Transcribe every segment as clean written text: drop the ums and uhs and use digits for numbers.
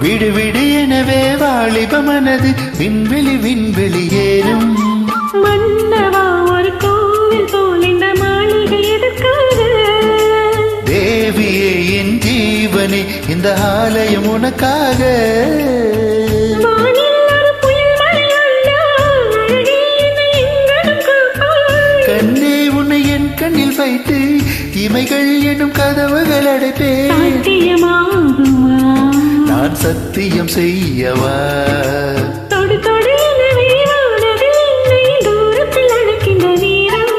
விடு விடு எனவே வாலிப மனது விண்வெளி விண்வெளி ஏறும். மன்னவா ஒரு கோவில் போல் இந்த மாளிகை எதற்காக? தேவியே என் ஜீவனே இந்த ஆலயம் உனக்காக. கண்ணே உன்னை என் கண்ணில் வைத்து இமைகள் எனும் கதவுகள் அடைப்பேன். நான் சத்தியம் செய்யவா? தொடு தொடு தூரத்தில் அழைக்கின்ற வீரம்.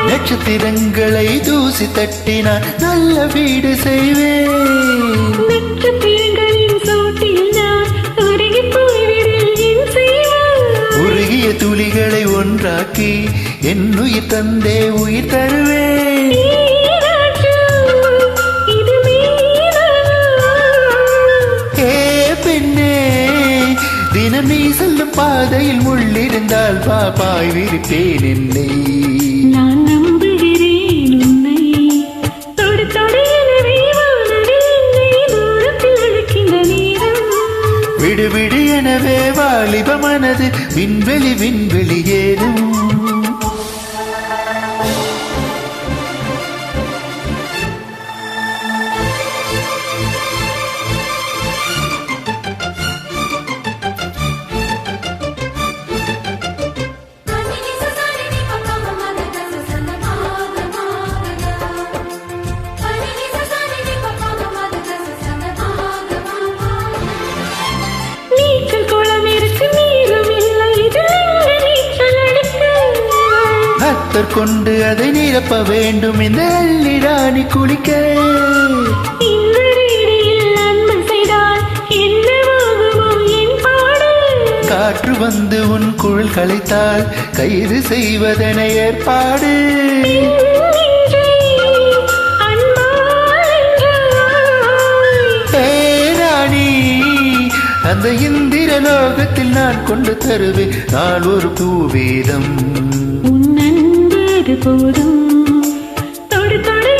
நட்சத்திரங்களை தூசி தட்டினான் நல்ல வீடு செய்வேன். நட்சத்திரங்களின் சோட்டில் நான் உருகி போய்விடுவேன். உருகிய துளிகளை ஒன்றாக்கி என் உயிர் தந்தே உயிர் தருவேன். ஏ பெண்ணே தினம் நீ செல்லும் பாதையில் முள்ளிருந்தால் பாப்பாய் விரிப்பேன் என்னை. விடு விடு எனவே வாலிப மனது விண்வெளி விண்வெளி ஏறும். கொண்டு அதை நிரப்ப வேண்டும் இந்த அள்ளிடானி குளிக்க. காற்று வந்து உன் குழல் கலைத்தால் கைது செய்வதென ஏற்பாடு. ராணி அந்த இந்திர லோகத்தில் நான் கொண்டு தருவேன் நான் ஒரு பூவேதம். போதும் தொடு தொடு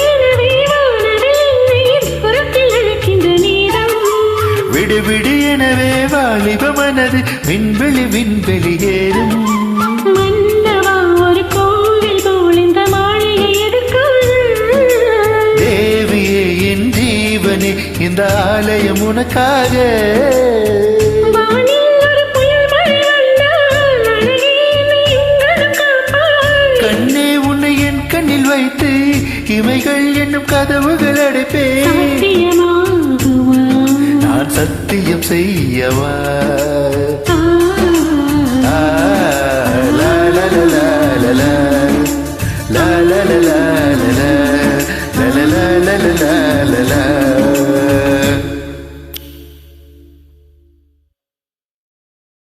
அழைக்கின்ற நீரம். விடு விடு எனவே வாலிப மனது விண்வெளி விண்வெளி ஏறும். மன்னவா ஒரு கோவில் போல் இந்த மாளிகை எதற்காக? தேவியே என் ஜீவனே இந்த ஆலயம் உனக்காக. கண்ணே உன்னை என் கண்ணில் வைத்து இமைகள் என்னும் கதவுகள் அடைப்பேன். நான் சத்தியம் செய்யவா? la la la la la la la la la la la la la